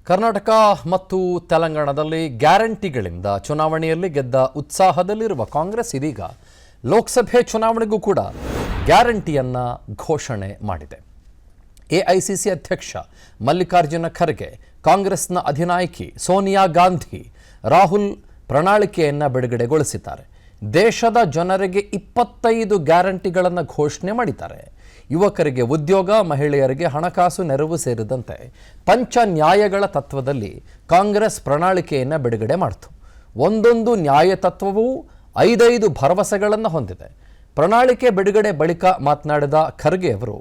ಕರ್ನಾಟಕ ಮತ್ತು ತೆಲಂಗಾಣದಲ್ಲಿ ಗ್ಯಾರಂಟಿಗಳಿಂದ ಚುನಾವಣೆಯಲ್ಲಿ ಗೆದ್ದ ಉತ್ಸಾಹದಲ್ಲಿರುವ ಕಾಂಗ್ರೆಸ್ ಇದೀಗ ಲೋಕಸಭೆ ಚುನಾವಣೆಗೂ ಕೂಡ ಗ್ಯಾರಂಟಿಯನ್ನ ಘೋಷಣೆ ಮಾಡಿದೆ. ಎಐಸಿಸಿ ಅಧ್ಯಕ್ಷ ಮಲ್ಲಿಕಾರ್ಜುನ ಖರ್ಗೆ, ಕಾಂಗ್ರೆಸ್ನ ಅಧಿನಾಯಕಿ ಸೋನಿಯಾ ಗಾಂಧಿ, ರಾಹುಲ್ ಪ್ರಣಾಳಿಕೆಯನ್ನು ಬಿಡುಗಡೆಗೊಳಿಸಿದ್ದಾರೆ. ದೇಶದ ಜನರಿಗೆ 25 ಗ್ಯಾರಂಟಿಗಳನ್ನು ಘೋಷಣೆ ಮಾಡಿದ್ದಾರೆ. ಯುವಕರಿಗೆ ಉದ್ಯೋಗ, ಮಹಿಳೆಯರಿಗೆ ಹಣಕಾಸು ನೆರವು ಸೇರಿದಂತೆ ಪಂಚ ನ್ಯಾಯಗಳ ತತ್ವದಲ್ಲಿ ಕಾಂಗ್ರೆಸ್ ಪ್ರಣಾಳಿಕೆಯನ್ನು ಬಿಡುಗಡೆ ಮಾಡಿತು. ಒಂದೊಂದು ನ್ಯಾಯ ತತ್ವವೂ 5 ಭರವಸೆಗಳನ್ನು ಹೊಂದಿದೆ. ಪ್ರಣಾಳಿಕೆ ಬಿಡುಗಡೆ ಬಳಿಕ ಮಾತನಾಡಿದ ಖರ್ಗೆ ಅವರು,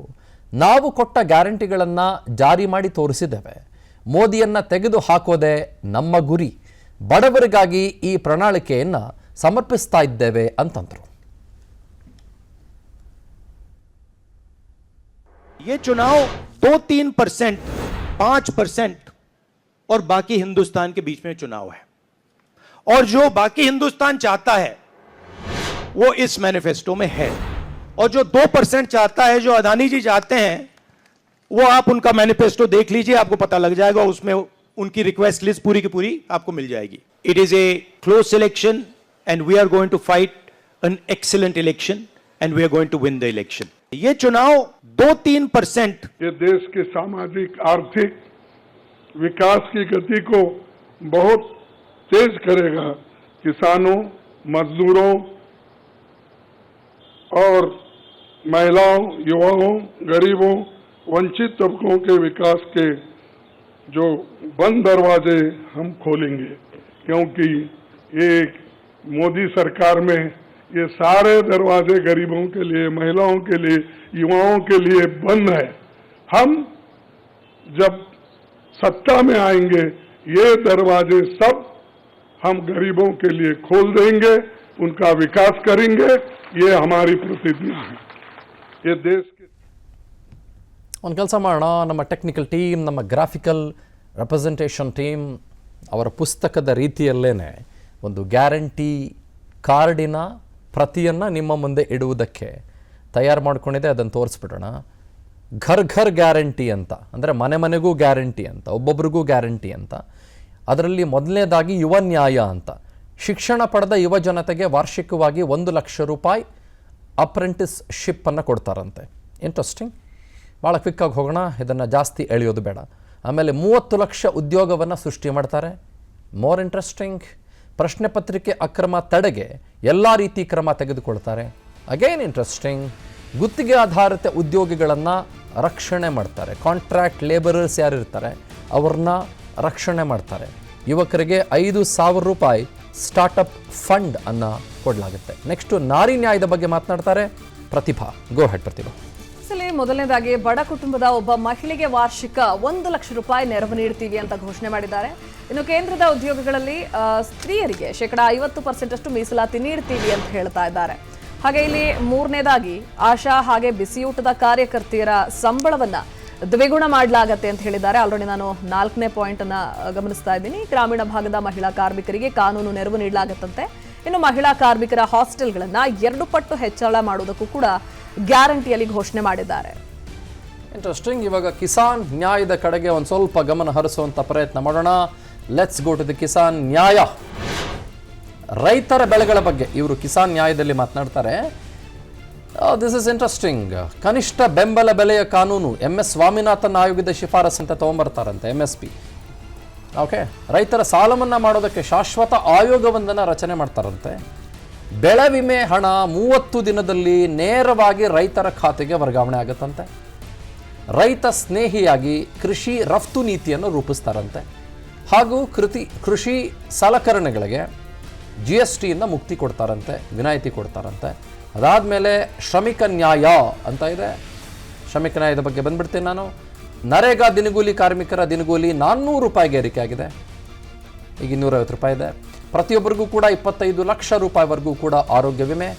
ನಾವು ಕೊಟ್ಟ ಗ್ಯಾರಂಟಿಗಳನ್ನು ಜಾರಿ ಮಾಡಿ ತೋರಿಸಿದ್ದೇವೆ. ಮೋದಿಯನ್ನು ತೆಗೆದು ಹಾಕೋದೇ ನಮ್ಮ ಗುರಿ. ಬಡವರಿಗಾಗಿ ಈ ಪ್ರಣಾಳಿಕೆಯನ್ನು ಸಮರ್ಪಿಸ್ತಾ ಇದ್ದೇವೆ ಅಂತಂದರು. ये चुनाव 2-3%, 5% और बाकी हिंदुस्तान के बीच में चुनाव है, और जो बाकी हिंदुस्तान चाहता है वो इस मैनिफेस्टो में है, और जो 2% चाहता है, जो अदानी जी चाहते हैं, वो आप उनका मैनिफेस्टो देख लीजिए, आपको पता लग जाएगा. उसमें उनकी रिक्वेस्ट लिस्ट पूरी की पूरी आपको मिल जाएगी. It is a close election and we are going to fight an excellent election and we are going to win the election. ये चुनाव 2-3% ये देश के सामाजिक आर्थिक विकास की गति को बहुत तेज करेगा. किसानों, मजदूरों और महिलाओं, युवाओं, गरीबों, वंचित तबकों के विकास के जो बंद दरवाजे हम खोलेंगे, क्योंकि ये मोदी सरकार में ये सारे दरवाजे गरीबों के लिए, महिलाओं के लिए, युवाओं के लिए बंद है. हम जब सत्ता में आएंगे ये दरवाजे सब हम गरीबों के लिए खोल देंगे, उनका विकास करेंगे. ये हमारी प्रतिज्ञा है. ये देश के ಒಂದು ಕೆಲಸ ಮಾಡೋಣ, ನಮ್ಮ ಟೆಕ್ನಿಕಲ್ ಟೀಮ್, ನಮ್ಮ ಗ್ರಾಫಿಕಲ್ ರೆಪ್ರೆಸೆಂಟೇಷನ್ ಟೀಮ್ ಅವರ ಪುಸ್ತಕದ ರೀತಿಯಲ್ಲೇನೆ ಒಂದು ಗ್ಯಾರಂಟಿ ಕಾರ್ಡಿನ ಪ್ರತಿಯನ್ನು ನಿಮ್ಮ ಮುಂದೆ ಇಡುವುದಕ್ಕೆ ತಯಾರು ಮಾಡ್ಕೊಂಡಿದೆ. ಅದನ್ನು ತೋರಿಸ್ಬಿಡೋಣ. ಘರ್ ಘರ್ ಗ್ಯಾರಂಟಿ ಅಂತ, ಅಂದರೆ ಮನೆ ಮನೆಗೂ ಗ್ಯಾರಂಟಿ ಅಂತ, ಒಬ್ಬೊಬ್ರಿಗೂ ಗ್ಯಾರಂಟಿ ಅಂತ. ಅದರಲ್ಲಿ ಮೊದಲನೇದಾಗಿ ಯುವ ನ್ಯಾಯ ಅಂತ, ಶಿಕ್ಷಣ ಪಡೆದ ಯುವ ಜನತೆಗೆ ವಾರ್ಷಿಕವಾಗಿ 1 ಲಕ್ಷ ರೂಪಾಯಿ ಅಪ್ರೆಂಟಿಸ್ಶಿಪ್ಪನ್ನು ಕೊಡ್ತಾರಂತೆ. ಇಂಟ್ರೆಸ್ಟಿಂಗ್. ಭಾಳ ಕ್ವಿಕ್ಕಾಗಿ ಹೋಗೋಣ, ಇದನ್ನು ಜಾಸ್ತಿ ಎಳೆಯೋದು ಬೇಡ. ಆಮೇಲೆ 30 ಲಕ್ಷ ಉದ್ಯೋಗವನ್ನು ಸೃಷ್ಟಿ ಮಾಡ್ತಾರೆ. More interesting. ಪ್ರಶ್ನೆ ಪತ್ರಿಕೆ ಅಕ್ರಮ ತಡೆಗೆ ಎಲ್ಲ ರೀತಿ ಕ್ರಮ ತೆಗೆದುಕೊಳ್ತಾರೆ. Again interesting. ಗುತ್ತಿಗೆ ಆಧಾರಿತ ಉದ್ಯೋಗಿಗಳನ್ನು ರಕ್ಷಣೆ ಮಾಡ್ತಾರೆ. ಕಾಂಟ್ರಾಕ್ಟ್ ಲೇಬರರ್ಸ್ ಯಾರಿರ್ತಾರೆ ಅವ್ರನ್ನ ರಕ್ಷಣೆ ಮಾಡ್ತಾರೆ. ಯುವಕರಿಗೆ 5,000 ರೂಪಾಯಿ ಸ್ಟಾರ್ಟಪ್ ಫಂಡ್ ಅನ್ನು ಕೊಡಲಾಗುತ್ತೆ. ನೆಕ್ಸ್ಟು ನಾರಿ ನ್ಯಾಯದ ಬಗ್ಗೆ ಮಾತನಾಡ್ತಾರೆ ಪ್ರತಿಭಾ. ಗೋ ಹೆಡ್ ಪ್ರತಿಭಾ. ಮೊದಲನೇದಾಗಿ ಬಡ ಕುಟುಂಬದ ಒಬ್ಬ ಮಹಿಳೆಗೆ ವಾರ್ಷಿಕ 1 ಲಕ್ಷ ರೂಪಾಯಿ ನೆರವು ನೀಡ್ತೀವಿ ಅಂತ ಘೋಷಣೆ ಮಾಡಿದ್ದಾರೆ. ಇನ್ನು ಕೇಂದ್ರದ ಉದ್ಯೋಗಗಳಲ್ಲಿ ಸ್ತ್ರೀಯರಿಗೆ 50% ಅಷ್ಟು ಮೀಸಲಾತಿ ನೀಡ್ತೀವಿ ಅಂತ ಹೇಳ್ತಾ ಇದ್ದಾರೆ. ಹಾಗೆ ಇಲ್ಲಿ ಮೂರನೇದಾಗಿ ಆಶಾ ಹಾಗೆ ಬಿಸಿಯೂಟದ ಕಾರ್ಯಕರ್ತೆಯರ ಸಂಬಳವನ್ನ ದ್ವಿಗುಣ ಮಾಡಲಾಗತ್ತೆ ಅಂತ ಹೇಳಿದ್ದಾರೆ. ಆಲ್ರೆಡಿ ನಾನು 4ನೇ ಪಾಯಿಂಟ್ ಅನ್ನ ಗಮನಿಸ್ತಾ ಇದ್ದೀನಿ. ಗ್ರಾಮೀಣ ಭಾಗದ ಮಹಿಳಾ ಕಾರ್ಮಿಕರಿಗೆ ಕಾನೂನು ನೆರವು ನೀಡಲಾಗತ್ತಂತೆ. ಇನ್ನು ಮಹಿಳಾ ಕಾರ್ಮಿಕರ ಹಾಸ್ಟೆಲ್ಗಳನ್ನ 2 ಪಟ್ಟು ಹೆಚ್ಚಳ ಮಾಡುವುದಕ್ಕೂ ಕೂಡ ಗ್ಯಾರಂಟಿಯಲ್ಲಿ ಘೋಷಣೆ ಮಾಡಿದ್ದಾರೆ. ಇಂಟ್ರೆಸ್ಟಿಂಗ್. ಇವಾಗ ಕಿಸಾನ್ ನ್ಯಾಯದ ಕಡೆಗೆ ಒಂದು ಸ್ವಲ್ಪ ಗಮನ ಹರಿಸುವಂತ ಪ್ರಯತ್ನ ಮಾಡೋಣ. Let's go to the Kisan Nyay. ರೈತರ ಬೆಳೆಗಳ ಬಗ್ಗೆ ಇವರು ಕಿಸಾನ್ ನ್ಯಾಯದಲ್ಲಿ ಮಾತನಾಡ್ತಾರೆ. This is interesting. ಕನಿಷ್ಠ ಬೆಂಬಲ ಬೆಲೆಯ ಕಾನೂನು MS ಸ್ವಾಮಿನಾಥನ್ ಆಯೋಗದ ಶಿಫಾರಸ್ ಅಂತ ತಗೊಂಬರ್ತಾರಂತೆ. MSP. ಓಕೆ. ರೈತರ ಸಾಲ ಮನ್ನಾ ಮಾಡೋದಕ್ಕೆ ಶಾಶ್ವತ ಆಯೋಗವೊಂದನ್ನು ರಚನೆ ಮಾಡ್ತಾರಂತೆ. ಬೆಳೆ ವಿಮೆ ಹಣ 30 ದಿನದಲ್ಲಿ ನೇರವಾಗಿ ರೈತರ ಖಾತೆಗೆ ವರ್ಗಾವಣೆ ಆಗುತ್ತಂತೆ. ರೈತ ಸ್ನೇಹಿಯಾಗಿ ಕೃಷಿ ರಫ್ತು ನೀತಿಯನ್ನು ರೂಪಿಸ್ತಾರಂತೆ. ಹಾಗೂ ಕೃಷಿ ಸಲಕರಣೆಗಳಿಗೆ GSTಯಿಂದ ಮುಕ್ತಿ ಕೊಡ್ತಾರಂತೆ, ವಿನಾಯಿತಿ ಕೊಡ್ತಾರಂತೆ. ಅದಾದಮೇಲೆ ಶ್ರಮಿಕ ನ್ಯಾಯ ಅಂತ ಇದೆ. ಶ್ರಮಿಕ ನ್ಯಾಯದ ಬಗ್ಗೆ ಬಂದ್ಬಿಡ್ತೀನಿ ನಾನು. ನರೇಗಾ ದಿನಗೂಲಿ ಕಾರ್ಮಿಕರ ದಿನಗೂಲಿ 400 ರೂಪಾಯಿಗೆ ಏರಿಕೆ ಆಗಿದೆ. ಈಗ 250 ರೂಪಾಯಿ ಇದೆ. ಪ್ರತಿಯೊಬ್ಬರಿಗೂ ಕೂಡ 25 ಲಕ್ಷ ರೂಪಾಯಿವರೆಗೂ ಕೂಡ ಆರೋಗ್ಯ ವಿಮೆ.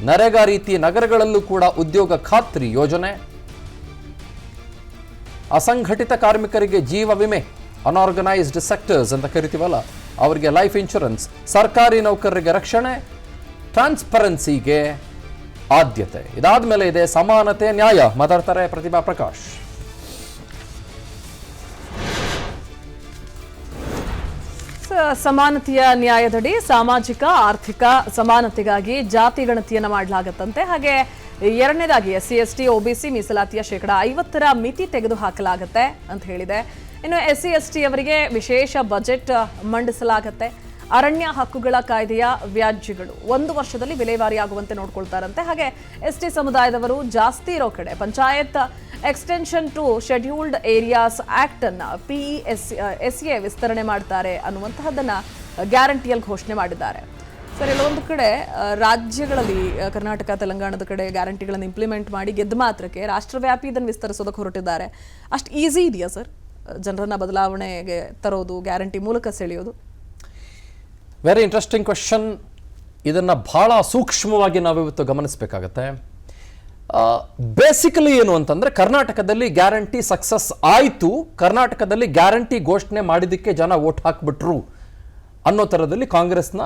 ನರೇಗಾ ರೀತಿ ನಗರಗಳಲ್ಲೂ ಕೂಡ ಉದ್ಯೋಗ ಖಾತ್ರಿ ಯೋಜನೆ. ಅಸಂಘಟಿತ ಕಾರ್ಮಿಕರಿಗೆ ಜೀವ ವಿಮೆ, ಅನ್ಆರ್ಗನೈಸ್ಡ್ ಸೆಕ್ಟರ್ಸ್ ಅಂತ ಕರಿತೀವಲ್ಲ, ಅವರಿಗೆ ಲೈಫ್ ಇನ್ಶೂರೆನ್ಸ್. ಸರ್ಕಾರಿ ನೌಕರರಿಗೆ ರಕ್ಷಣೆ. ಟ್ರಾನ್ಸ್ಪರೆನ್ಸಿಗೆ ಆದ್ಯತೆ. ಇದಾದ ಮೇಲೆ ಇದೆ ಸಮಾನತೆ ನ್ಯಾಯ. ಮಾತಾಡ್ತಾರೆ ಪ್ರತಿಭಾ ಪ್ರಕಾಶ್. ಸಮಾನತೆಯ ನ್ಯಾಯದಡಿ ಸಾಮಾಜಿಕ ಆರ್ಥಿಕ ಸಮಾನತೆಗಾಗಿ ಜಾತಿ ಗಣತಿಯನ್ನು ಮಾಡಲಾಗುತ್ತಂತೆ. ಹಾಗೆ ಎರಡನೇದಾಗಿ SC/ST OBC ಮೀಸಲಾತಿಯ 50% ಮಿತಿ ತೆಗೆದುಹಾಕಲಾಗುತ್ತೆ ಅಂತ ಹೇಳಿದೆ. ಇನ್ನು SC/ST ಅವರಿಗೆ ವಿಶೇಷ ಬಜೆಟ್ ಮಂಡಿಸಲಾಗುತ್ತೆ. ಅರಣ್ಯ ಹಕ್ಕುಗಳ ಕಾಯ್ದೆಯ ವ್ಯಾಜ್ಯಗಳು 1 ವರ್ಷದಲ್ಲಿ ವಿಲೇವಾರಿಯಾಗುವಂತೆ ನೋಡ್ಕೊಳ್ತಾರಂತೆ. ಹಾಗೆ ST ಸಮುದಾಯದವರು ಜಾಸ್ತಿ ಇರೋ ಕಡೆ panchayat extension to scheduled areas act ಅನ್ನ PESA ವಿಸ್ತರಣೆ ಮಾಡ್ತಾರೆ ಅನ್ನುವಂತಹದನ್ನ ಗ್ಯಾರಂಟಿಯಲ್ಲಿ ಘೋಷಣೆ ಮಾಡಿದ್ದಾರೆ. ಸರ್, ಕೆಲವೊಂದು ಕಡೆ ರಾಜ್ಯಗಳಲ್ಲಿ ಕರ್ನಾಟಕ ತೆಲಂಗಾಣದ ಕಡೆ ಗ್ಯಾರಂಟಿಗಳನ್ನು ಇಂಪ್ಲಿಮೆಂಟ್ ಮಾಡಿ ಗೆದ್ದ ಮಾತ್ರಕ್ಕೆ ರಾಷ್ಟ್ರವ್ಯಾಪಿ ಇದನ್ನು ವಿಸ್ತರಿಸೋದಕ್ಕೆ ಹೊರಟಿದ್ದಾರೆ. ಅಷ್ಟು ಈಸಿ ಇದೆಯಾ ಸರ್ ಜನರನ್ನ ಬದಲಾವಣೆಗೆ ತರೋದು, ಗ್ಯಾರಂಟಿ ಮೂಲಕ ಸೆಳೆಯೋದು? Very interesting question. ಇದನ್ನು ಬಹಳ ಸೂಕ್ಷ್ಮವಾಗಿ ನಾವಿವತ್ತು ಗಮನಿಸಬೇಕಾಗತ್ತೆ. ಬೇಸಿಕಲಿ ಏನು ಅಂತಂದ್ರೆ, ಕರ್ನಾಟಕದಲ್ಲಿ ಗ್ಯಾರಂಟಿ ಸಕ್ಸಸ್ ಆಯಿತು, ಕರ್ನಾಟಕದಲ್ಲಿ ಗ್ಯಾರಂಟಿ ಘೋಷಣೆ ಮಾಡಿದ್ದಕ್ಕೆ ಜನ ವೋಟ್ ಹಾಕ್ಬಿಟ್ರು ಅನ್ನೋ ಥರದಲ್ಲಿ ಕಾಂಗ್ರೆಸ್ನ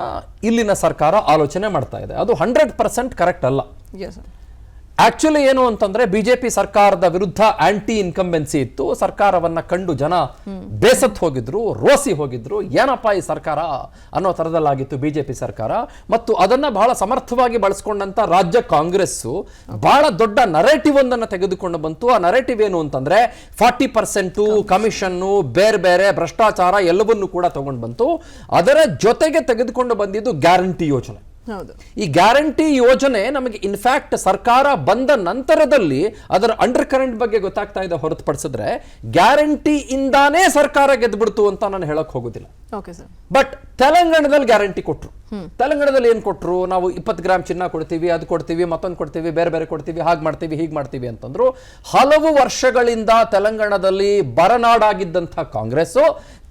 ಇಲ್ಲಿನ ಸರ್ಕಾರ ಆಲೋಚನೆ ಮಾಡ್ತಾ ಇದೆ. ಅದು 100% ಕರೆಕ್ಟ್ ಅಲ್ಲ. ಆಕ್ಚುಲಿ ಏನು ಅಂತಂದ್ರೆ, ಬಿಜೆಪಿ ಸರ್ಕಾರದ ವಿರುದ್ಧ ಆಂಟಿ ಇನ್ಕಂಬೆನ್ಸಿ ಇತ್ತು. ಸರ್ಕಾರವನ್ನ ಕಂಡು ಜನ ಬೇಸತ್ ಹೋಗಿದ್ರು, ರೋಸಿ ಹೋಗಿದ್ರು. ಏನಪ್ಪ ಈ ಸರ್ಕಾರ ಅನ್ನೋ ಥರದಲ್ಲಾಗಿತ್ತು ಬಿಜೆಪಿ ಸರ್ಕಾರ. ಮತ್ತು ಅದನ್ನ ಬಹಳ ಸಮರ್ಥವಾಗಿ ಬಳಸ್ಕೊಂಡಂತ ರಾಜ್ಯ ಕಾಂಗ್ರೆಸ್ಸು ಬಹಳ ದೊಡ್ಡ ನರೇಟಿವ್ ಒಂದನ್ನು ತೆಗೆದುಕೊಂಡು ಬಂತು. ಆ ನರೇಟಿವ್ ಏನು ಅಂತಂದ್ರೆ 40% ಕಮಿಷನ್ನು, ಬೇರೆ ಬೇರೆ ಭ್ರಷ್ಟಾಚಾರ ಎಲ್ಲವನ್ನೂ ಕೂಡ ತಗೊಂಡು ಬಂತು. ಅದರ ಜೊತೆಗೆ ತೆಗೆದುಕೊಂಡು ಬಂದಿದ್ದು ಗ್ಯಾರಂಟಿ ಯೋಜನೆ. ಈ ಗ್ಯಾರಂಟಿ ಯೋಜನೆ ನಮಗೆ ಇನ್ಫ್ಯಾಕ್ಟ್ ಸರ್ಕಾರ ಬಂದ ನಂತರದಲ್ಲಿ ಅದರ ಅಂಡರ್ ಕರೆಂಟ್ ಬಗ್ಗೆ ಗೊತ್ತಾಗ್ತಾ ಇದೆ ಹೊರತುಪಡಿಸಿದ್ರೆ, ಗ್ಯಾರಂಟಿ ಇಂದಾನೇ ಸರ್ಕಾರ ಗೆದ್ಬಿಡ್ತು ಅಂತ ನಾನು ಹೇಳಕ್ ಹೋಗುದಿಲ್ಲ. ಬಟ್ ತೆಲಂಗಾಣದಲ್ಲಿ ಗ್ಯಾರಂಟಿ ಕೊಟ್ರು. ತೆಲಂಗಾಣದಲ್ಲಿ ಏನ್ ಕೊಟ್ರು? ನಾವು 20 ಗ್ರಾಮ್ ಚಿನ್ನ ಕೊಡ್ತೀವಿ, ಅದು ಕೊಡ್ತೀವಿ, ಮತ್ತೊಂದು ಕೊಡ್ತೀವಿ, ಬೇರೆ ಬೇರೆ ಕೊಡ್ತೀವಿ, ಹಾಗೆ ಮಾಡ್ತೀವಿ, ಹೀಗೆ ಮಾಡ್ತೀವಿ ಅಂತಂದ್ರು. ಹಲವು ವರ್ಷಗಳಿಂದ ತೆಲಂಗಾಣದಲ್ಲಿ ಬರನಾಡಾಗಿದ್ದಂಥ ಕಾಂಗ್ರೆಸ್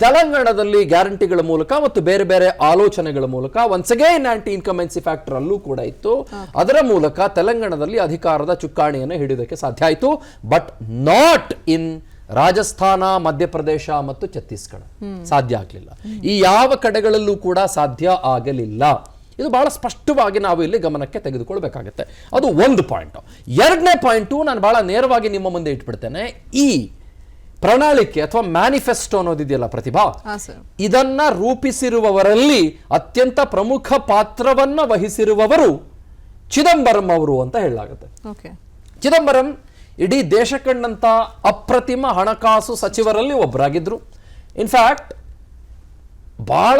ತೆಲಂಗಾಣದಲ್ಲಿ ಗ್ಯಾರಂಟಿಗಳ ಮೂಲಕ ಮತ್ತು ಬೇರೆ ಬೇರೆ ಆಲೋಚನೆಗಳ ಮೂಲಕ, once again anti incumbency factor ಅಲ್ಲೂ ಕೂಡ ಇತ್ತು, ಅದರ ಮೂಲಕ ತೆಲಂಗಾಣದಲ್ಲಿ ಅಧಿಕಾರದ ಚುಕ್ಕಾಣಿಯನ್ನು ಹಿಡಿಯೋದಕ್ಕೆ ಸಾಧ್ಯ ಆಯಿತು. But not in Rajasthan, Madhya Pradesh ಮತ್ತು ಛತ್ತೀಸ್ಗಢ ಸಾಧ್ಯ ಆಗಲಿಲ್ಲ. ಈ ಯಾವ ಕಡೆಗಳಲ್ಲೂ ಕೂಡ ಸಾಧ್ಯ ಆಗಲಿಲ್ಲ. ಇದು ಬಹಳ ಸ್ಪಷ್ಟವಾಗಿ ನಾವು ಇಲ್ಲಿ ಗಮನಕ್ಕೆ ತೆಗೆದುಕೊಳ್ಬೇಕಾಗತ್ತೆ. ಅದು ಒಂದು ಪಾಯಿಂಟ್. ಎರಡನೇ ಪಾಯಿಂಟು ನಾನು ಬಹಳ ನೇರವಾಗಿ ನಿಮ್ಮ ಮುಂದೆ ಇಟ್ಬಿಡ್ತೇನೆ. ಈ ಪ್ರಣಾಳಿಕೆ ಅಥವಾ ಮ್ಯಾನಿಫೆಸ್ಟೋ ಅನ್ನೋದಿದೆಯಲ್ಲ ಪ್ರತಿಭಾ, ಇದನ್ನ ರೂಪಿಸಿರುವವರಲ್ಲಿ ಅತ್ಯಂತ ಪ್ರಮುಖ ಪಾತ್ರವನ್ನ ವಹಿಸಿರುವವರು ಚಿದಂಬರಂ ಅವರು ಅಂತ ಹೇಳಲಾಗುತ್ತೆ. ಚಿದಂಬರಂ ಇಡೀ ದೇಶ ಕಂಡಂತ ಅಪ್ರತಿಮ ಹಣಕಾಸು ಸಚಿವರಲ್ಲಿ ಒಬ್ಬರಾಗಿದ್ರು. ಇನ್ಫ್ಯಾಕ್ಟ್ ಬಹಳ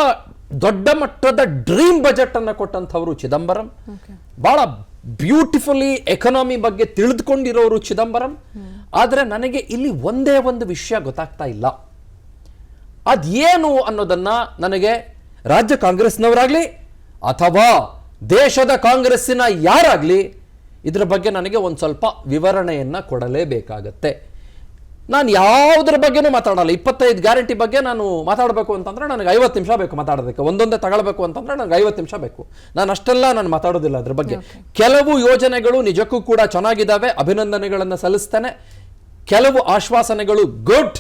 ದೊಡ್ಡ ಮಟ್ಟದ ಡ್ರೀಮ್ ಬಜೆಟ್ ಅನ್ನು ಕೊಟ್ಟಂಥವರು ಚಿದಂಬರಂ. ಬಹಳ ಬ್ಯೂಟಿಫುಲಿ ಎಕನಾಮಿ ಬಗ್ಗೆ ತಿಳಿದುಕೊಂಡಿರೋರು ಚಿದಂಬರಂ. ಆದರೆ ನನಗೆ ಇಲ್ಲಿ ಒಂದೇ ಒಂದು ವಿಷಯ ಗೊತ್ತಾಗ್ತಾ ಇಲ್ಲ. ಅದೇನು ಅನ್ನೋದನ್ನ ನನಗೆ ರಾಜ್ಯ ಕಾಂಗ್ರೆಸ್ನವರಾಗ್ಲಿ ಅಥವಾ ದೇಶದ ಕಾಂಗ್ರೆಸ್ಸಿನ ಯಾರಾಗ್ಲಿ ಇದರ ಬಗ್ಗೆ ನನಗೆ ಒಂದು ಸ್ವಲ್ಪ ವಿವರಣೆಯನ್ನ ಕೊಡಲೇಬೇಕಾಗತ್ತೆ. ನಾನು ಯಾವುದರ ಬಗ್ಗೆನೂ ಮಾತಾಡಲ್ಲ. 25 ಗ್ಯಾರಂಟಿ ಬಗ್ಗೆ ನಾನು ಮಾತಾಡಬೇಕು ಅಂತಂದ್ರೆ ನನಗೆ 50 ನಿಮಿಷ ಬೇಕು ಮಾತಾಡೋದಕ್ಕೆ. ಒಂದೊಂದೇ ತಗೊಳ್ಬೇಕು ಅಂತಂದ್ರೆ ನನಗೆ 50 ನಿಮಿಷ ಬೇಕು. ನಾನು ಅಷ್ಟೆಲ್ಲ ನಾನು ಮಾತಾಡೋದಿಲ್ಲ ಅದ್ರ ಬಗ್ಗೆ. ಕೆಲವು ಯೋಜನೆಗಳು ನಿಜಕ್ಕೂ ಕೂಡ ಚೆನ್ನಾಗಿದ್ದಾವೆ, ಅಭಿನಂದನೆಗಳನ್ನು ಸಲ್ಲಿಸ್ತೇನೆ. ಕೆಲವು ಆಶ್ವಾಸನೆಗಳು ಗುಡ್,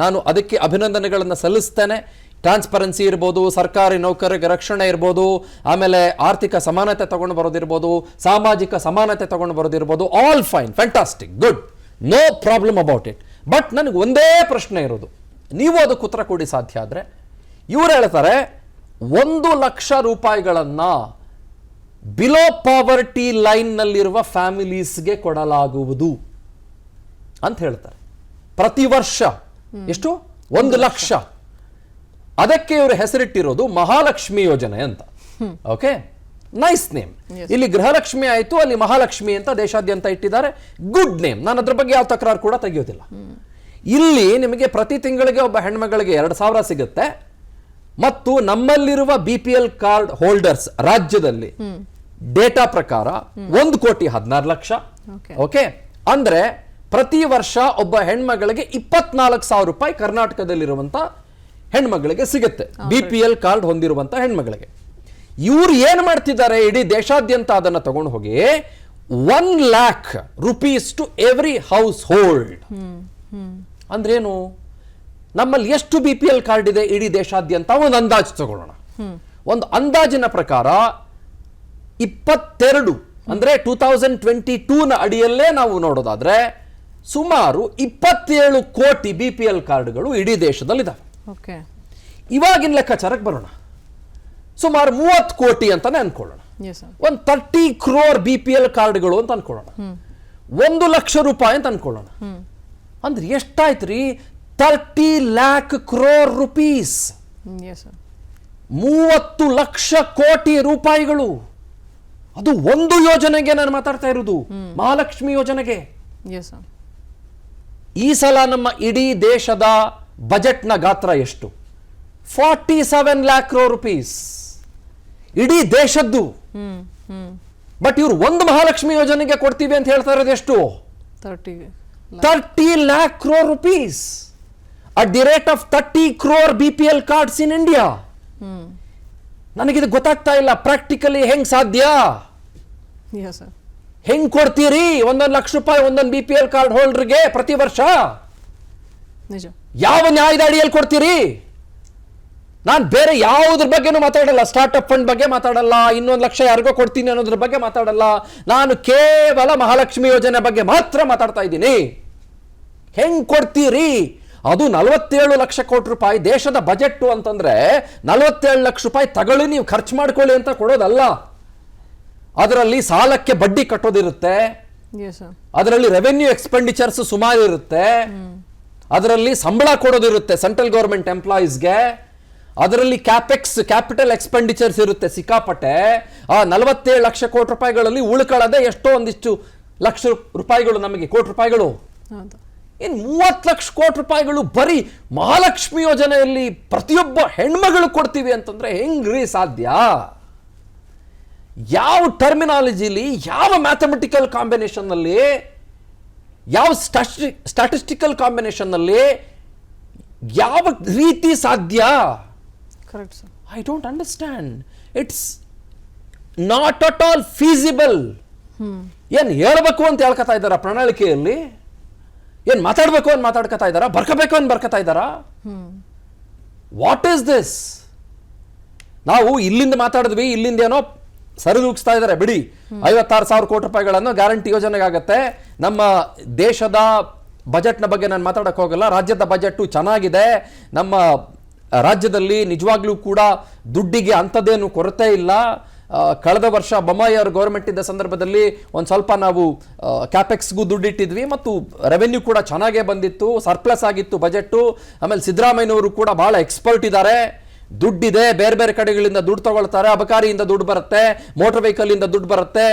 ನಾನು ಅದಕ್ಕೆ ಅಭಿನಂದನೆಗಳನ್ನು ಸಲ್ಲಿಸ್ತೇನೆ. ಟ್ರಾನ್ಸ್ಪರೆನ್ಸಿ ಇರ್ಬೋದು, ಸರ್ಕಾರಿ ನೌಕರರಿಗೆ ರಕ್ಷಣೆ ಇರ್ಬೋದು, ಆಮೇಲೆ ಆರ್ಥಿಕ ಸಮಾನತೆ ತಗೊಂಡು ಬರೋದಿರ್ಬೋದು, ಸಾಮಾಜಿಕ ಸಮಾನತೆ ತಗೊಂಡು ಬರೋದಿರ್ಬೋದು, all fine, fantastic, good, no problem about it. But ನನಗೆ ಒಂದೇ ಪ್ರಶ್ನೆ ಇರೋದು, ನೀವು ಅದಕ್ಕೆ ಉತ್ತರ ಕೊಡಿ ಸಾಧ್ಯ ಆದರೆ. ಇವ್ರು ಹೇಳ್ತಾರೆ 1 ಲಕ್ಷ ರೂಪಾಯಿಗಳನ್ನ ಬಿಲೋ ಪಾವರ್ಟಿ ಲೈನ್ ನಲ್ಲಿರುವ ಫ್ಯಾಮಿಲೀಸ್ಗೆ ಕೊಡಲಾಗುವುದು ಅಂತ ಹೇಳ್ತಾರೆ. ಪ್ರತಿ ವರ್ಷ ಎಷ್ಟು? 1 ಲಕ್ಷ. ಅದಕ್ಕೆ ಇವರು ಹೆಸರಿಟ್ಟಿರೋದು ಮಹಾಲಕ್ಷ್ಮಿ ಯೋಜನೆ ಅಂತ. Okay, nice name. ಇಲ್ಲಿ ಗೃಹಲಕ್ಷ್ಮಿ ಆಯ್ತು, ಅಲ್ಲಿ ಮಹಾಲಕ್ಷ್ಮಿ ಅಂತ ದೇಶಾದ್ಯಂತ ಇಟ್ಟಿದ್ದಾರೆ. Good name. ನಾನು ಅದ್ರ ಬಗ್ಗೆ ಯಾವ ತಕರಾರು ಕೂಡ ತೆಗೆಯೋದಿಲ್ಲ. ಇಲ್ಲಿ ನಿಮಗೆ ಪ್ರತಿ ತಿಂಗಳಿಗೆ ಒಬ್ಬ ಹೆಣ್ಮಗಳಿಗೆ 2,000 ಸಿಗುತ್ತೆ. ಮತ್ತು ನಮ್ಮಲ್ಲಿರುವ BPL ಕಾರ್ಡ್ ಹೋಲ್ಡರ್ಸ್ ರಾಜ್ಯದಲ್ಲಿ ಡೇಟಾ ಪ್ರಕಾರ 1,16,00,000. ಓಕೆ, ಅಂದ್ರೆ ಪ್ರತಿ ವರ್ಷ ಒಬ್ಬ ಹೆಣ್ಮಗಳಿಗೆ 24,000 ರೂಪಾಯಿ ಕರ್ನಾಟಕದಲ್ಲಿರುವಂತ ಹೆಣ್ಮಗಳಿಗೆ ಸಿಗುತ್ತೆ, BPL ಕಾರ್ಡ್ ಹೊಂದಿರುವಂತ ಹೆಣ್ಮಗಳಿಗೆ. ಇವ್ರು ಏನ್ ಮಾಡ್ತಿದ್ದಾರೆ, ಇಡೀ ದೇಶಾದ್ಯಂತ ಅದನ್ನ ತಗೊಂಡು ಹೋಗಿ 1 lakh rupees to every household. ಅಂದ್ರೇನು? ನಮ್ಮಲ್ಲಿ ಎಷ್ಟು BPL ಕಾರ್ಡ್ ಇದೆ ಇಡೀ ದೇಶಾದ್ಯಂತ ಒಂದು ಅಂದಾಜು ತಗೊಳ್ಳೋಣ. ಒಂದು ಅಂದಾಜಿನ ಪ್ರಕಾರ 22 ಅಂದ್ರೆ 2022ನ ಅಡಿಯಲ್ಲೇ ನಾವು ನೋಡೋದಾದ್ರೆ ಸುಮಾರು 27 ಕೋಟಿ BPL ಕಾರ್ಡ್ಗಳು ಇಡೀ ದೇಶದಲ್ಲಿದ್ದಾವೆ. ಇವಾಗಿನ ಲೆಕ್ಕಾಚಾರಕ್ಕೆ ಬರೋಣ. ಸುಮಾರು 30 ಕೋಟಿ ಅಂತಾನೆ ಅನ್ಕೊಳ್ಳೋಣ. ಒಂದು 30 crore BPL ಕಾರ್ಡ್ಗಳು ಅಂತ ಅನ್ಕೊಳ್ಳೋಣ. 1 ಲಕ್ಷ ರೂಪಾಯಿ ಅಂತ ಅನ್ಕೊಳ್ಳೋಣ. ಅಂದ್ರೆ ಎಷ್ಟಾಯ್ತು ರೀ? 30 lakh crore rupees. 30 ಲಕ್ಷ ಕೋಟಿ ರೂಪಾಯಿಗಳು. ಅದು ಒಂದು ಯೋಜನೆಗೆ ನಾನು ಮಾತಾಡ್ತಾ ಇರೋದು, ಮಹಾಲಕ್ಷ್ಮಿ ಯೋಜನೆಗೆ. ಈ ಸಲ ನಮ್ಮ ಇಡೀ ದೇಶದ ಬಜೆಟ್ನ ಗಾತ್ರ ಎಷ್ಟು? 47 lakh crore rupees. ಇಡೀ ದೇಶದ್ದು. ಬಟ್ ಇವ್ರು ಒಂದು ಮಹಾಲಕ್ಷ್ಮಿ ಯೋಜನೆಗೆ ಕೊಡ್ತೀವಿ ಅಂತ ಹೇಳ್ತಾ ಇರೋದು ಎಷ್ಟು? 30 lakh crore rupees at the rate of 30 crore BPL cards in India. ನನಗಿದು ಗೊತ್ತಾಗ್ತಾ ಇಲ್ಲ, ಪ್ರಾಕ್ಟಿಕಲಿ ಹೆಂಗ್ ಸಾಧ್ಯ? ಹೆಂಗ್ ಕೊಡ್ತೀರಿ 1 ಲಕ್ಷ ರೂಪಾಯಿ ಒಂದೊಂದು BPL ಕಾರ್ಡ್ ಹೋಲ್ಡರ್ಗೆ ಪ್ರತಿ ವರ್ಷ? ಯಾವ ನ್ಯಾಯದ ಅಡಿಯಲ್ಲಿ ಕೊಡ್ತೀರಿ? ನಾನು ಬೇರೆ ಯಾವುದ್ರ ಬಗ್ಗೆನೂ ಮಾತಾಡಲ್ಲ. ಸ್ಟಾರ್ಟ್ಅಪ್ ಫಂಡ್ ಬಗ್ಗೆ ಮಾತಾಡಲ್ಲ, 1 ಲಕ್ಷ ಯಾರಿಗೋ ಕೊಡ್ತೀನಿ ಅನ್ನೋದ್ರ ಬಗ್ಗೆ ಮಾತಾಡಲ್ಲ. ನಾನು ಕೇವಲ ಮಹಾಲಕ್ಷ್ಮಿ ಯೋಜನೆ ಬಗ್ಗೆ ಮಾತ್ರ ಮಾತಾಡ್ತಾ ಇದ್ದೀನಿ. ಹೆಂಗ್ ಕೊಡ್ತೀರಿ? ಅದು 47 ಲಕ್ಷ ಕೋಟಿ ರೂಪಾಯಿ ದೇಶದ ಬಜೆಟ್ ಅಂತಂದ್ರೆ 47 ಲಕ್ಷ ರೂಪಾಯಿ ತಗೊಳ್ಳಿ, ನೀವು ಖರ್ಚು ಮಾಡ್ಕೊಳ್ಳಿ ಅಂತ ಕೊಡೋದಲ್ಲ. ಅದರಲ್ಲಿ ಸಾಲಕ್ಕೆ ಬಡ್ಡಿ ಕಟ್ಟೋದಿರುತ್ತೆ, ಅದರಲ್ಲಿ ರೆವೆನ್ಯೂ ಎಕ್ಸ್ಪೆಂಡಿಚರ್ಸ್ ಸುಮಾರು ಇರುತ್ತೆ, ಅದರಲ್ಲಿ ಸಂಬಳ ಕೊಡೋದಿರುತ್ತೆ ಸೆಂಟ್ರಲ್ ಗವರ್ಮೆಂಟ್ ಎಂಪ್ಲಾಯೀಸ್ಗೆ, ಅದರಲ್ಲಿ ಕ್ಯಾಪಿಟಲ್ ಎಕ್ಸ್ಪೆಂಡಿಚರ್ಸ್ ಇರುತ್ತೆ ಸಿಕ್ಕಾಪಟ್ಟೆ. ಆ 47 ಲಕ್ಷ ಕೋಟಿ ರೂಪಾಯಿಗಳಲ್ಲಿ ಉಳ್ಕೊಳ್ಳದೆ ಎಷ್ಟೋ ಒಂದಿಷ್ಟು ಲಕ್ಷ ರೂಪಾಯಿಗಳು, ನಮಗೆ ಕೋಟಿ ರೂಪಾಯಿಗಳು. ಇನ್ನು 30 ಲಕ್ಷ ಕೋಟಿ ರೂಪಾಯಿಗಳು ಬರೀ ಮಹಾಲಕ್ಷ್ಮಿ ಯೋಜನೆಯಲ್ಲಿ ಪ್ರತಿಯೊಬ್ಬ ಹೆಣ್ಮಗಳು ಕೊಡ್ತೀವಿ ಅಂತಂದ್ರೆ ಹೆಂಗ್ರಿ ಸಾಧ್ಯ? ಯಾವ ಟರ್ಮಿನಾಲಜಿಲಿ, ಯಾವ ಮ್ಯಾಥಮೆಟಿಕಲ್ ಕಾಂಬಿನೇಷನ್ ನಲ್ಲಿ, ಯಾವ ಸ್ಟ್ಯಾಟಿಸ್ಟಿಕಲ್ ಕಾಂಬಿನೇಷನ್ ನಲ್ಲಿ, ಯಾವ ರೀತಿ ಸಾಧ್ಯ? I don't understand. It's not at all feasible. ಏನ್ ಹೇಳ್ಬೇಕು ಅಂತ ಹೇಳ್ಕೊತಾ ಇದ್ದಾರ ಪ್ರಣಾಳಿಕೆಯಲ್ಲಿ? ಏನ್ ಮಾತಾಡ್ಬೇಕು ಅಂತ ಮಾತಾಡ್ಕೊತಾ ಇದ್ದಾರಾ? ಬರ್ಕಬೇಕು ಅಂತ ಬರ್ಕತಾ ಇದ್ದಾರಾ? What is this? ನಾವು ಇಲ್ಲಿಂದ ಮಾತಾಡಿದ್ವಿ, ಇಲ್ಲಿಂದ ಏನೋ ಸರಿದೂಗಿಸ್ತಾ ಇದ್ದಾರೆ ಬಿಡಿ. 56,000 ಕೋಟಿ ರೂಪಾಯಿಗಳನ್ನು ಗ್ಯಾರಂಟಿ ಯೋಜನೆಗಾಗತ್ತೆ. ನಮ್ಮ ದೇಶದ ಬಜೆಟ್ನ ಬಗ್ಗೆ ನಾನು ಮಾತಾಡಕ್ ಹೋಗಲ್ಲ. ರಾಜ್ಯದ ಬಜೆಟ್ ಚೆನ್ನಾಗಿದೆ. ನಮ್ಮ ರಾಜ್ಯದಲ್ಲಿ ನಿಜವಾಗ್ಲೂ ಕೂಡ ದುಡ್ಡಿಗೆ ಅಂಥದ್ದೇನು ಕೊರತೆ ಇಲ್ಲ. ಕಳೆದ ವರ್ಷ ಬೊಮ್ಮಾಯಿ ಅವರು ಗೌರ್ಮೆಂಟ್ ಇದ್ದ ಸಂದರ್ಭದಲ್ಲಿ ಒಂದು ಸ್ವಲ್ಪ ನಾವು ಕ್ಯಾಪೆಕ್ಸ್ಗೂ ದುಡ್ಡಿಟ್ಟಿದ್ವಿ ಮತ್ತು ರೆವೆನ್ಯೂ ಕೂಡ ಚೆನ್ನಾಗೇ ಬಂದಿತ್ತು, ಸರ್ಪ್ಲಸ್ ಆಗಿತ್ತು ಬಜೆಟ್ಟು. ಆಮೇಲೆ ಸಿದ್ದರಾಮಯ್ಯನವರು ಕೂಡ ಬಹಳ ಎಕ್ಸ್ಪರ್ಟ್ ಇದ್ದಾರೆ, ದುಡ್ಡಿದೆ, ಬೇರೆ ಬೇರೆ ಕಡೆಗಳಿಂದ ದುಡ್ಡು ತಗೊಳ್ತಾರೆ, ಅಬಕಾರಿಯಿಂದ ದುಡ್ಡು ಬರುತ್ತೆ, ಮೋಟರ್ ವೆಹಿಕಲ್ ಇಂದ ದುಡ್ಡು ಬರುತ್ತೆ,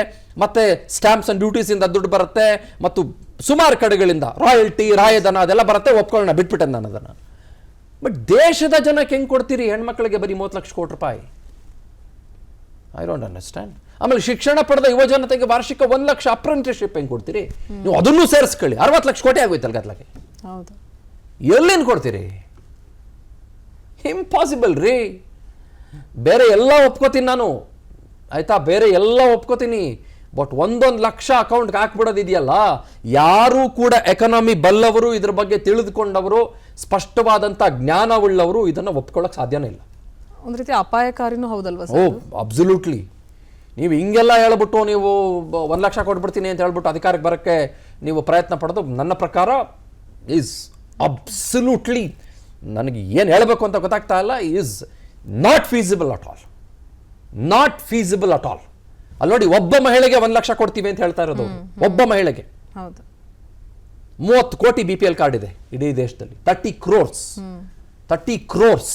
ಮತ್ತೆ ಸ್ಟ್ಯಾಂಪ್ಸ್ ಅಂಡ್ ಡ್ಯೂಟೀಸ್ ಇಂದ ದುಡ್ಡು ಬರುತ್ತೆ, ಮತ್ತು ಸುಮಾರು ಕಡೆಗಳಿಂದ ರಾಯಲ್ಟಿ, ರಾಯಧನ ಅದೆಲ್ಲ ಬರುತ್ತೆ. ಒಪ್ಕೊಳ್ಳೋಣ, ಬಿಟ್ಬಿಟ್ಟೆ ನಾನು ಅದನ್ನು. ಬಟ್ ದೇಶದ ಜನಕ್ಕೆ ಹೆಂಗ್ ಕೊಡ್ತೀರಿ ಹೆಣ್ಮಕ್ಳಿಗೆ ಬರೀ 30 ಲಕ್ಷ ಕೋಟಿ ರೂಪಾಯಿ? I don't understand. ಆಮೇಲೆ ಶಿಕ್ಷಣ ಪಡೆದ ಯುವ ಜನತೆಗೆ ವಾರ್ಷಿಕ 1 ಲಕ್ಷ ಅಪ್ರೆಂಟಿಸ್ಶಿಪ್ ಹೆಂಗ್ ಕೊಡ್ತೀರಿ ನೀವು? ಅದನ್ನು ಸೇರಿಸ್ಕೊಳ್ಳಿ, 60 ಲಕ್ಷ ಕೋಟಿ ಆಗೋಯ್ತಲ್ಲ ಗತ್ಲಕ್ಕೆ. ಎಲ್ಲಿಂದ ಕೊಡ್ತೀರಿ? ಇಂಪಾಸಿಬಲ್ ರೀ. ಬೇರೆ ಎಲ್ಲ ಒಪ್ಕೋತೀನಿ ನಾನು, ಆಯ್ತಾ, ಬೇರೆ ಎಲ್ಲ ಒಪ್ಕೋತೀನಿ. ಬಟ್ 1 ಲಕ್ಷ ಅಕೌಂಟ್ಗೆ ಹಾಕ್ಬಿಡೋದಿದೆಯಲ್ಲ, ಯಾರು ಕೂಡ ಎಕನಾಮಿ ಬಲ್ಲವರು, ಇದ್ರ ಬಗ್ಗೆ ತಿಳಿದುಕೊಂಡವರು, ಸ್ಪಷ್ಟವಾದಂಥ ಜ್ಞಾನವುಳ್ಳವರು ಇದನ್ನು ಒಪ್ಕೊಳ್ಳೋಕೆ ಸಾಧ್ಯನೇ ಇಲ್ಲ. ಒಂದು ರೀತಿ ಅಪಾಯಕಾರಿನೂ ಹೌದಲ್ವಾ? ಅಬ್ಸಲ್ಯೂಟ್ಲಿ. ನೀವು ಹಿಂಗೆಲ್ಲ ಹೇಳ್ಬಿಟ್ಟು ನೀವು 1 ಲಕ್ಷ ಕೊಟ್ಬಿಡ್ತೀನಿ ಅಂತ ಹೇಳ್ಬಿಟ್ಟು ಅಧಿಕಾರಕ್ಕೆ ಬರೋಕ್ಕೆ ನೀವು ಪ್ರಯತ್ನ ಪಡೋದು ನನ್ನ ಪ್ರಕಾರ ಈಸ್ ಅಬ್ಸಲ್ಯೂಟ್ಲಿ, ನನಗೆ ಏನು ಹೇಳಬೇಕು ಅಂತ ಗೊತ್ತಾಗ್ತಾ ಇಲ್ಲ, is not feasible at all. Not feasible at all. ಅಲ್ಲಿ ನೋಡಿ, ಒಬ್ಬ ಮಹಿಳೆಗೆ 1 ಲಕ್ಷ ಕೊಡ್ತೀವಿ ಅಂತ ಹೇಳ್ತಾ ಇರೋದು. ಒಬ್ಬ ಮಹಿಳೆಗೆ 30 ಕೋಟಿ BPL ಕಾರ್ಡ್ ಇದೆ ಇಡೀ ದೇಶದಲ್ಲಿ. 30 crores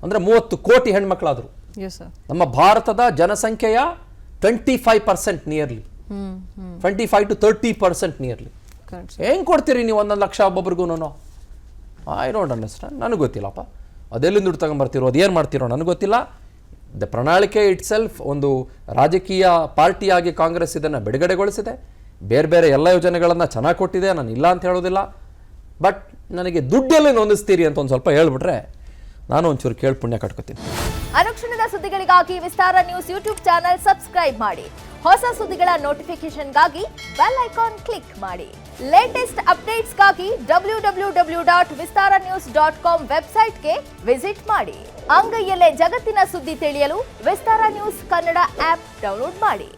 ಅಂದ್ರೆ 30 ಕೋಟಿ ಹೆಣ್ಮಕ್ಳಾದ್ರು. ನಮ್ಮ ಭಾರತದ ಜನಸಂಖ್ಯೆಯ 25% ನಿಯರ್ಲಿ, 25 to 30% ನಿಯರ್ಲಿ. ಹೆಂಗ್ ಕೊಡ್ತೀರಿ ನೀವು 1 ಲಕ್ಷ ಒಬ್ಬೊಬ್ರಿಗೂ? I don't understand. ನನಗೆ ಗೊತ್ತಿಲ್ಲಪ್ಪ. ಅದೆಲ್ಲಿಂದ ದುಡ್ಡು ತಗೊಂಡ್ಬರ್ತಿರೋ, ಅದೇನು ಮಾಡ್ತಿರೋ ನನಗೆ ಗೊತ್ತಿಲ್ಲ. ದ ಪ್ರಣಾಳಿಕೆ ಇಟ್ ಸೆಲ್ಫ್ ಒಂದು ರಾಜಕೀಯ ಪಾರ್ಟಿಯಾಗಿ ಕಾಂಗ್ರೆಸ್ ಇದನ್ನು ಬಿಡುಗಡೆಗೊಳಿಸಿದೆ. ಬೇರೆ ಬೇರೆ ಎಲ್ಲ ಯೋಜನೆಗಳನ್ನು ಚೆನ್ನಾಗಿ ಕೊಟ್ಟಿದೆ, ನಾನು ಇಲ್ಲ ಅಂತ ಹೇಳೋದಿಲ್ಲ. ಬಟ್ ನನಗೆ ದುಡ್ಡಲ್ಲಿ ನೊಂದಿಸ್ತೀರಿ ಅಂತ ಒಂದು ಸ್ವಲ್ಪ ಹೇಳ್ಬಿಟ್ರೆ ನಾನು ಒಂಚೂರು ಕೇಳಿ ಪುಣ್ಯ ಕಟ್ಕೋತೀನಿ. ಅನುಕ್ಷಣದ ಸುದ್ದಿಗಳಿಗಾಗಿ ವಿಸ್ತಾರ ನ್ಯೂಸ್ ಯೂಟ್ಯೂಬ್ ಚಾನೆಲ್ ಸಬ್ಸ್ಕ್ರೈಬ್ ಮಾಡಿ. ಹೊಸ ಸುದ್ದಿಗಳ ನೋಟಿಫಿಕೇಶನ್ಗಾಗಿ ಬೆಲ್ ಐಕಾನ್ ಕ್ಲಿಕ್ ಮಾಡಿ. ಲೇಟೆಸ್ಟ್ ಅಪ್ಡೇಟ್ಸ್ಗಾಗಿ www.vistaranews.com ವೆಬ್ಸೈಟ್ಗೆ ವಿಸಿಟ್ ಮಾಡಿ. ಅಂಗೈಯಲ್ಲೇ ಜಗತ್ತಿನ ಸುದ್ದಿ ತಿಳಿಯಲು ವಿಸ್ತಾರ ನ್ಯೂಸ್ ಕನ್ನಡ ಆಪ್ ಡೌನ್ಲೋಡ್ ಮಾಡಿ.